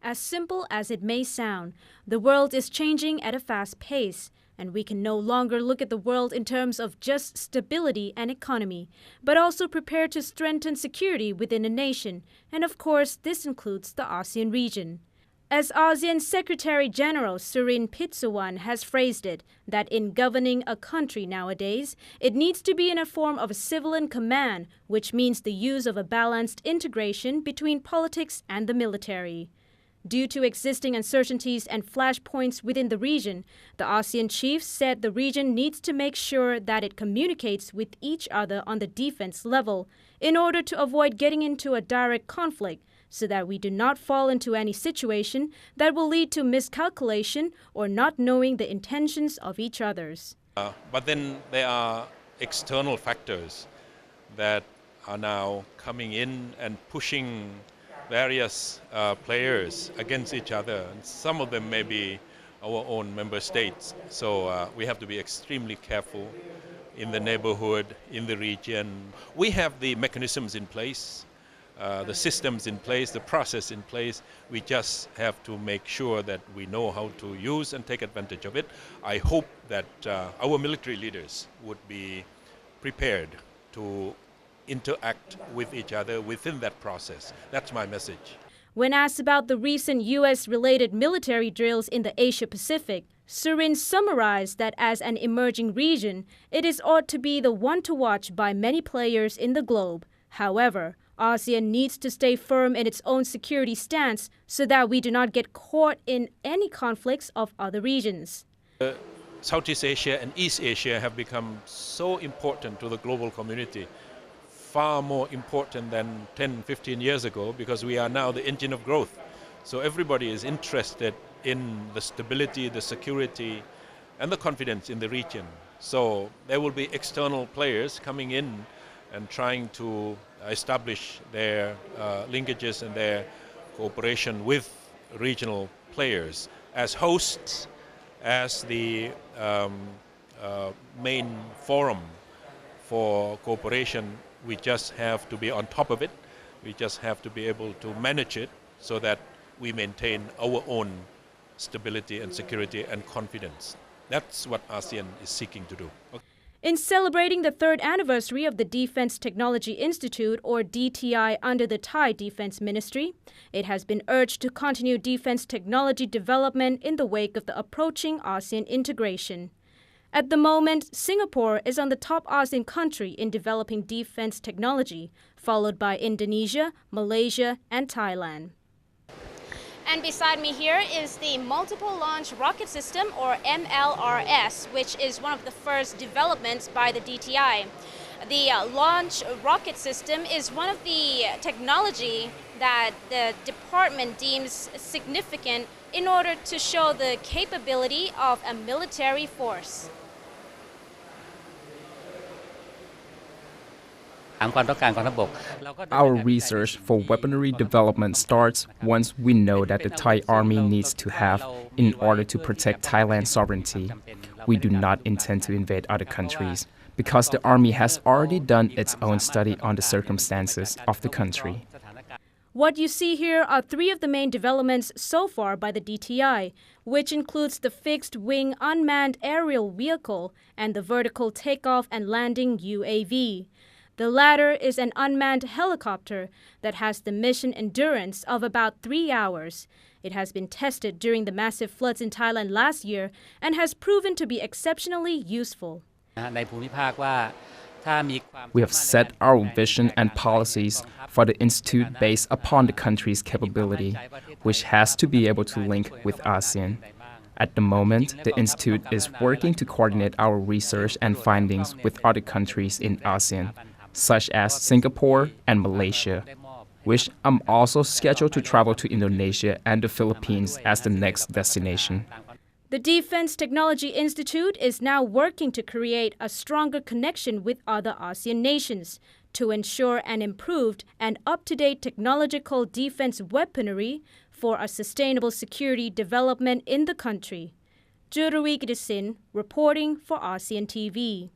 As simple as it may sound, the world is changing at a fast pace, and we can no longer look at the world in terms of just stability and economy, but also prepare to strengthen security within a nation, and of course this includes the ASEAN region. As ASEAN Secretary-General Juarawee Kittisilpa has phrased it, that in governing a country nowadays, it needs to be in a form of a civilian command, which means the use of a balanced integration between politics and the military. Due to existing uncertainties and flashpoints within the region, the ASEAN chiefs said the region needs to make sure that it communicates with each other on the defense level in order to avoid getting into a direct conflict, so that we do not fall into any situation that will lead to miscalculation or not knowing the intentions of each others. But then there are external factors that are now coming in and pushing various players against each other. And some of them may be our own member states. So we have to be extremely careful in the neighborhood, in the region. We have the mechanisms in place, the systems in place, the process in place. We just have to make sure that we know how to use and take advantage of it. I hope that our military leaders would be prepared to interact with each other within that process. That's my message. When asked about the recent U.S.-related military drills in the Asia-Pacific, Surin summarized that as an emerging region, it is ought to be the one to watch by many players in the globe. However, ASEAN needs to stay firm in its own security stance so that we do not get caught in any conflicts of other regions. Southeast Asia and East Asia have become so important to the global community, far more important than 10, 15 years ago, because we are now the engine of growth. So everybody is interested in the stability, the security, and the confidence in the region. So there will be external players coming in and trying to establish their linkages and their cooperation with regional players as hosts, as the main forum for cooperation. We just have to be on top of it. We just have to be able to manage it so that we maintain our own stability and security and confidence. That's what ASEAN is seeking to do. Okay. In celebrating the third anniversary of the Defense Technology Institute, or DTI, under the Thai Defense Ministry, it has been urged to continue defense technology development in the wake of the approaching ASEAN integration. At the moment, Singapore is on the top ASEAN country in developing defense technology, followed by Indonesia, Malaysia, and Thailand. And beside me here is the Multiple Launch Rocket System, or MLRS, which is one of the first developments by the DTI. The launch rocket system is one of the technology that the department deems significant in order to show the capability of a military force. Our research for weaponry development starts once we know that the Thai Army needs to have in order to protect Thailand's sovereignty. We do not intend to invade other countries because the Army has already done its own study on the circumstances of the country. What you see here are three of the main developments so far by the DTI, which includes the fixed-wing unmanned aerial vehicle and the vertical takeoff and landing UAV. The latter is an unmanned helicopter that has the mission endurance of about 3 hours. It has been tested during the massive floods in Thailand last year and has proven to be exceptionally useful. We have set our vision and policies for the Institute based upon the country's capability, which has to be able to link with ASEAN. At the moment, the Institute is working to coordinate our research and findings with other countries in ASEAN, such as Singapore and Malaysia, which I'm also scheduled to travel to Indonesia and the Philippines as the next destination. The Defense Technology Institute is now working to create a stronger connection with other ASEAN nations to ensure an improved and up-to-date technological defense weaponry for a sustainable security development in the country. Juarawee Kittisilpa reporting for ASEAN TV.